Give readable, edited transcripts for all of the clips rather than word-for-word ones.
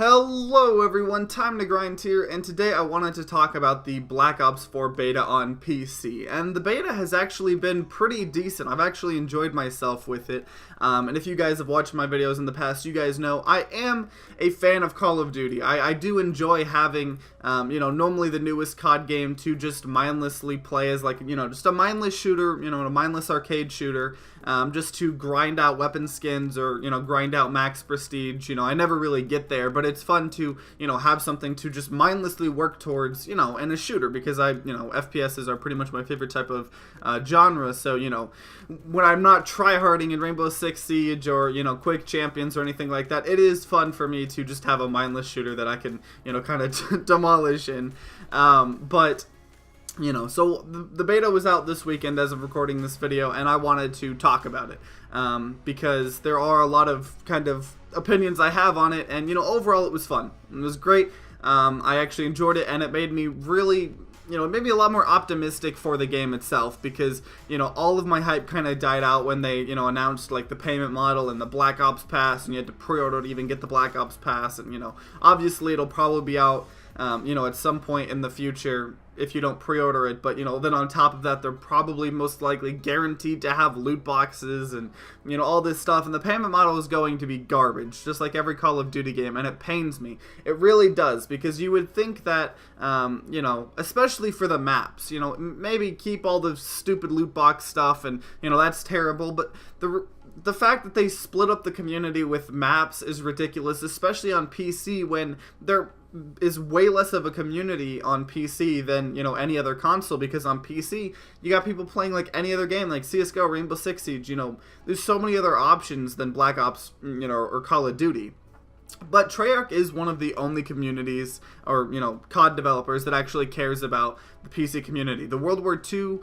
Hello everyone, TimeToGrind here, and today I wanted to talk about the Black Ops 4 beta on PC. And the beta has actually been pretty decent. I've actually enjoyed myself with it. And if you guys have watched my videos in the past, you guys know I am a fan of Call of Duty. I do enjoy having, normally the newest COD game to just mindlessly play as just a mindless shooter, a mindless arcade shooter. Just to grind out weapon skins or, grind out max prestige. I never really get there, but it's fun to, have something to just mindlessly work towards, in a shooter, because FPSs are pretty much my favorite type of genre. So, when I'm not tryharding in Rainbow Six Siege or, Quick Champions or anything like that, it is fun for me to just have a mindless shooter that I can, kind of demolish in. So the beta was out this weekend as of recording this video, and I wanted to talk about it because there are a lot of kind of opinions I have on it, and overall it was fun. It was great. I actually enjoyed it, and it made me really, it made me a lot more optimistic for the game itself, because all of my hype kind of died out when they announced like the payment model and the Black Ops Pass, and you had to pre-order to even get the Black Ops Pass, and obviously it'll probably be out at some point in the future if you don't pre-order it, but then on top of that, they're probably most likely guaranteed to have loot boxes and all this stuff, and the payment model is going to be garbage, just like every Call of Duty game, and it pains me. It really does, because you would think that especially for the maps, maybe keep all the stupid loot box stuff, and that's terrible, but the fact that they split up the community with maps is ridiculous, especially on PC, when there is way less of a community on PC than any other console, because on PC you got people playing like any other game, like CSGO, Rainbow Six Siege. There's so many other options than Black Ops, or Call of Duty. But Treyarch is one of the only communities, or COD developers, that actually cares about the PC community. The World War II,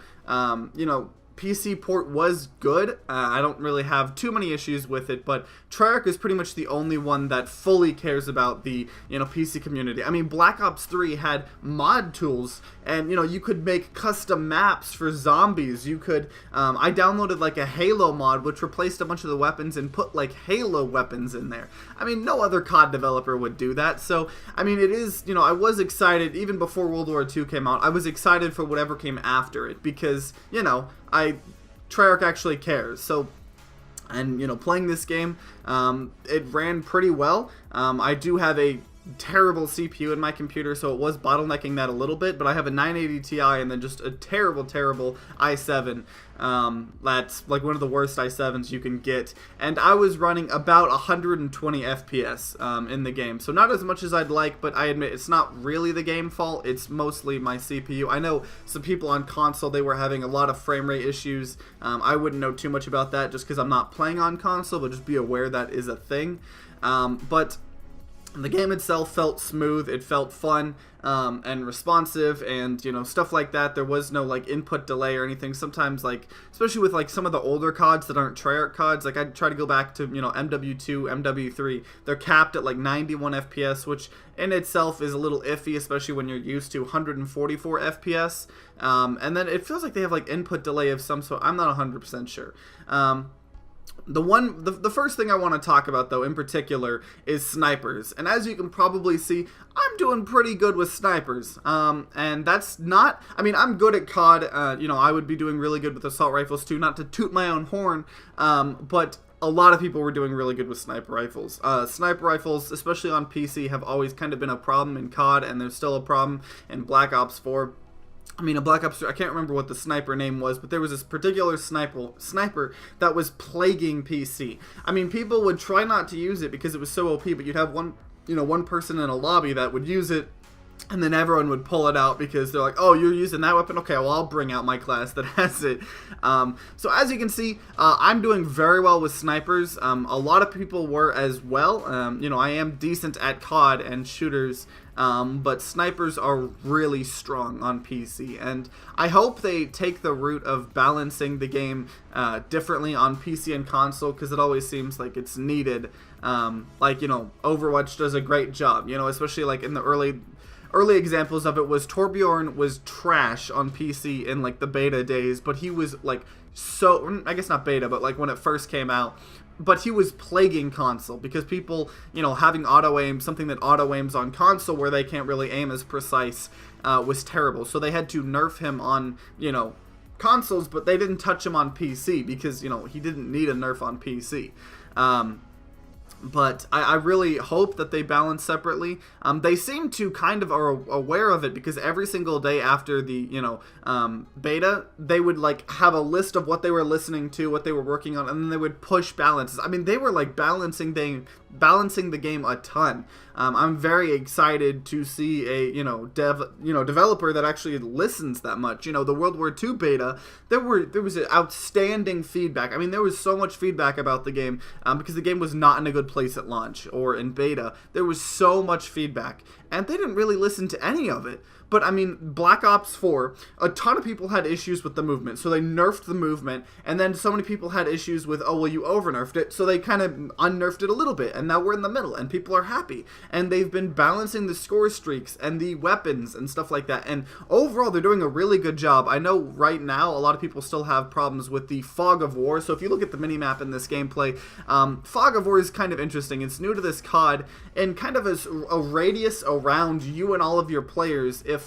PC port was good. I don't really have too many issues with it, but Treyarch is pretty much the only one that fully cares about the PC community. I mean, Black Ops 3 had mod tools, and you could make custom maps for zombies. You could I downloaded like a Halo mod, which replaced a bunch of the weapons and put like Halo weapons in there. I mean, no other COD developer would do that. So I mean, it is, I was excited even before World War II came out. I was excited for whatever came after it, because Treyarch actually cares. So, and playing this game, it ran pretty well. I do have a terrible CPU in my computer, so it was bottlenecking that a little bit, but I have a 980 Ti and then just a terrible i7. That's like one of the worst i7s you can get, and I was running about 120 FPS in the game, so not as much as I'd like, but I admit it's not really the game fault, it's mostly my CPU. I know some people on console, they were having a lot of frame rate issues. I wouldn't know too much about that just because I'm not playing on console, but just be aware that is a thing. But the game itself felt smooth, it felt fun, and responsive, and stuff like that. There was no like input delay or anything. Sometimes, like, especially with like some of the older CODs that aren't Treyarch CODs, like I'd try to go back to MW2, MW3, they're capped at like 91 FPS, which in itself is a little iffy, especially when you're used to 144 FPS, and then it feels like they have like input delay of some sort. I'm not 100% sure. The first thing I want to talk about, though, in particular, is snipers. And as you can probably see, I'm doing pretty good with snipers. And that's not, I mean, I'm good at COD. I would be doing really good with assault rifles too, not to toot my own horn, but a lot of people were doing really good with sniper rifles. Sniper rifles, especially on PC, have always kind of been a problem in COD, and there's still a problem in Black Ops 4. I mean, in Black Ops 3, I can't remember what the sniper name was, but there was this particular sniper that was plaguing PC. I mean, people would try not to use it because it was so OP, but you'd have one person in a lobby that would use it, and then everyone would pull it out because they're like, oh, you're using that weapon? Okay, well, I'll bring out my class that has it. So as you can see, I'm doing very well with snipers. A lot of people were as well. I am decent at COD and shooters, but snipers are really strong on PC, and I hope they take the route of balancing the game differently on PC and console, because it always seems like it's needed. Overwatch does a great job, especially like in the early examples of it was Torbjorn was trash on PC in like the beta days, but he was like, so I guess not beta, but like when it first came out, but he was plaguing console because people, having auto-aim, something that auto-aims on console where they can't really aim as precise, was terrible. So they had to nerf him on, consoles, but they didn't touch him on PC because, he didn't need a nerf on PC. But I really hope that they balance separately. They seem to kind of are aware of it because every single day after the, beta, they would, have a list of what they were listening to, what they were working on, and then they would push balances. I mean, they were, balancing the game a ton. I'm very excited to see a, developer that actually listens that much. The World War II beta, there was outstanding feedback. I mean, there was so much feedback about the game because the game was not in a good place at launch or in beta. There was so much feedback, and they didn't really listen to any of it. But, I mean, Black Ops 4, a ton of people had issues with the movement, so they nerfed the movement, and then so many people had issues with, oh, well, you over-nerfed it, so they kind of unnerfed it a little bit, and now we're in the middle, and people are happy. And they've been balancing the score streaks and the weapons and stuff like that, and overall, they're doing a really good job. I know right now, a lot of people still have problems with the Fog of War, so if you look at the minimap in this gameplay, Fog of War is kind of interesting. It's new to this COD, and kind of a radius around you and all of your players. If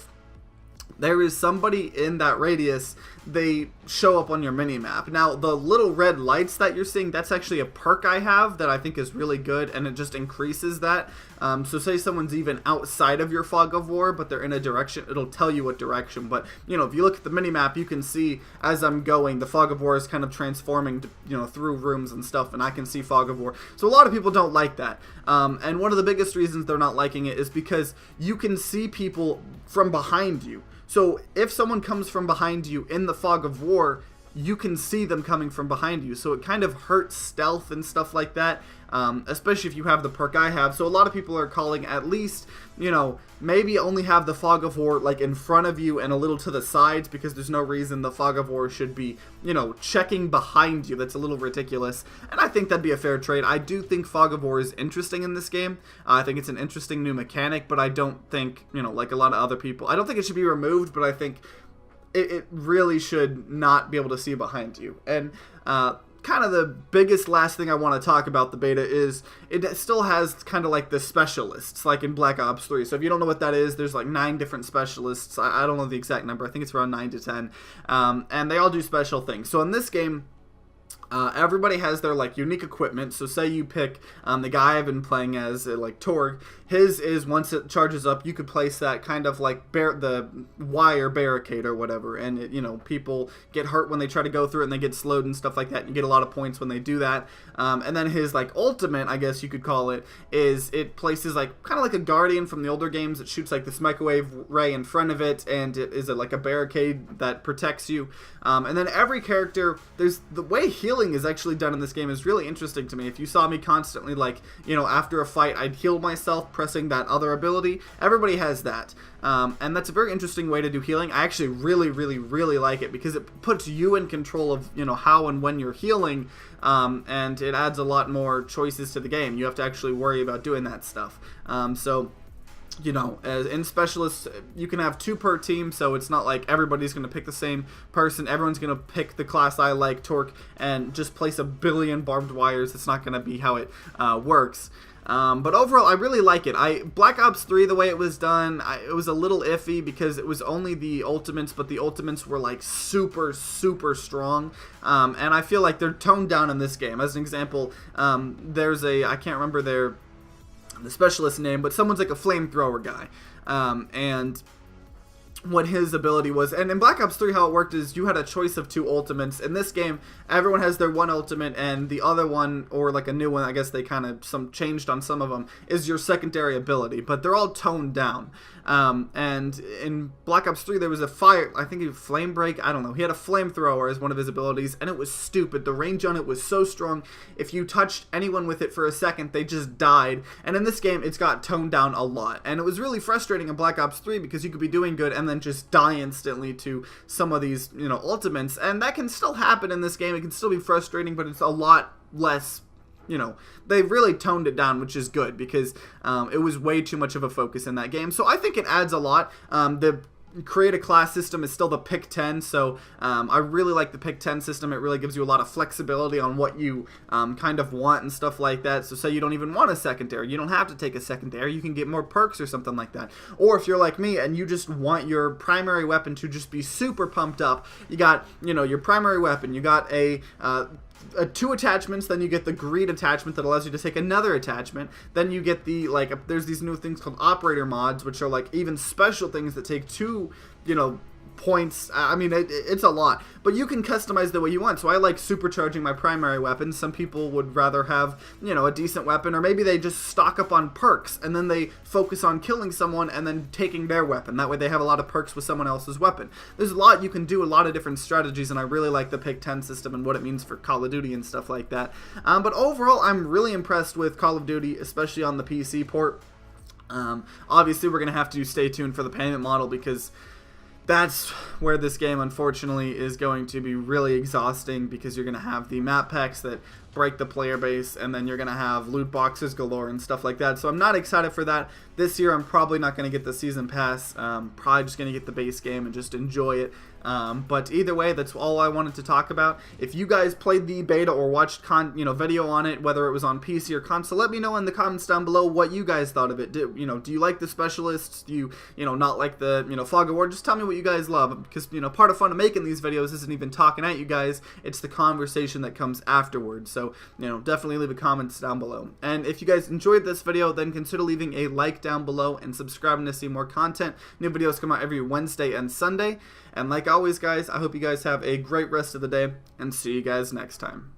there is somebody in that radius, they show up on your minimap. Now, the little red lights that you're seeing, that's actually a perk I have that I think is really good, and it just increases that. So say someone's even outside of your Fog of War, but they're in a direction, it'll tell you what direction. But, if you look at the minimap, you can see as I'm going, the Fog of War is kind of transforming, through rooms and stuff, and I can see Fog of War. So a lot of people don't like that. And one of the biggest reasons they're not liking it is because you can see people from behind you. So if someone comes from behind you in the Fog of War, you can see them coming from behind you. So it kind of hurts stealth and stuff like that, especially if you have the perk I have. So a lot of people are calling at least, maybe only have the Fog of War in front of you and a little to the sides, because there's no reason the Fog of War should be, checking behind you. That's a little ridiculous. And I think that'd be a fair trade. I do think Fog of War is interesting in this game. I think it's an interesting new mechanic, but I don't think, like a lot of other people, I don't think it should be removed, but I think it really should not be able to see behind you. And kind of the biggest last thing I want to talk about the beta is it still has kind of the specialists, like in Black Ops 3. So if you don't know what that is, there's 9 different specialists. I don't know the exact number. I think it's around 9 to 10. And they all do special things. So in this game, everybody has their unique equipment. So say you pick the guy I've been playing as, Torg. His is, once it charges up, you could place that kind of the wire barricade or whatever, and it, people get hurt when they try to go through it, and they get slowed and stuff like that, and you get a lot of points when they do that. And then his ultimate, I guess you could call it, is it places kind of like a Guardian from the older games. It shoots this microwave ray in front of it, and it is a barricade that protects you. And then every character, there's the way healing is actually done in this game is really interesting to me. If you saw me constantly after a fight, I'd heal myself pressing that other ability. Everybody has that. And that's a very interesting way to do healing. I actually really, really, really like it because it puts you in control of, how and when you're healing, and it adds a lot more choices to the game. You have to actually worry about doing that stuff. So, as in specialists, you can have 2 per team, so it's not like everybody's going to pick the same person. Everyone's going to pick the class I like, Torque, and just place a billion barbed wires. It's not going to be how it works. But overall, I really like it. Black Ops 3, the way it was done, it was a little iffy because it was only the ultimates, but the ultimates were super, super strong. And I feel like they're toned down in this game. As an example, there's I can't remember the specialist name, but someone's a flamethrower guy. And what his ability was. And in Black Ops 3, how it worked is you had a choice of 2 ultimates. In this game, everyone has their one ultimate, and the other one, or a new one, I guess they kind of changed on some of them, is your secondary ability. But they're all toned down. And in Black Ops 3, there was a fire, I think flame break, I don't know. He had a flamethrower as one of his abilities, and it was stupid. The range on it was so strong. If you touched anyone with it for a second, they just died. And in this game, it's got toned down a lot. And it was really frustrating in Black Ops 3 because you could be doing good and then just die instantly to some of these, ultimates. And that can still happen in this game. It can still be frustrating, but it's a lot less, they've really toned it down, which is good because it was way too much of a focus in that game. So I think it adds a lot. The create a class system is still the pick 10, so I really like the pick 10 system. It really gives you a lot of flexibility on what you kind of want and stuff like that. So say you don't even want a secondary, you don't have to take a secondary, you can get more perks or something like that. Or if you're like me and you just want your primary weapon to just be super pumped up, you got, you know, your primary weapon, you got a 2 attachments, then you get the greed attachment that allows you to take another attachment, then you get the, like, there's these new things called operator mods, which are like even special things that take 2, you know, points. I mean, it's a lot, but you can customize the way you want. So I like supercharging my primary weapon. Some people would rather have, you know, a decent weapon, or maybe they just stock up on perks and then they focus on killing someone and then taking their weapon. That way they have a lot of perks with someone else's weapon. There's a lot you can do, a lot of different strategies, and I really like the pick 10 system and what it means for Call of Duty and stuff like that. But overall, I'm really impressed with Call of Duty, especially on the PC port. Obviously, we're going to have to stay tuned for the payment model, because that's where this game, unfortunately, is going to be really exhausting, because you're going to have the map packs that break the player base, and then you're going to have loot boxes galore and stuff like that. So I'm not excited for that. This year, I'm probably not going to get the season pass. Probably just going to get the base game and just enjoy it. But either way, that's all I wanted to talk about. If you guys played the beta or watched video on it, whether it was on PC or console, let me know in the comments down below what you guys thought of it. Do you like the specialists? Do you not like the fog of war? Just tell me what you guys love, because part of fun of making these videos isn't even talking at you guys, it's the conversation that comes afterwards. So definitely leave a comment down below. And if you guys enjoyed this video, then consider leaving a like down below and subscribing to see more content. New videos come out every Wednesday and Sunday. And like always, guys, I hope you guys have a great rest of the day, and see you guys next time.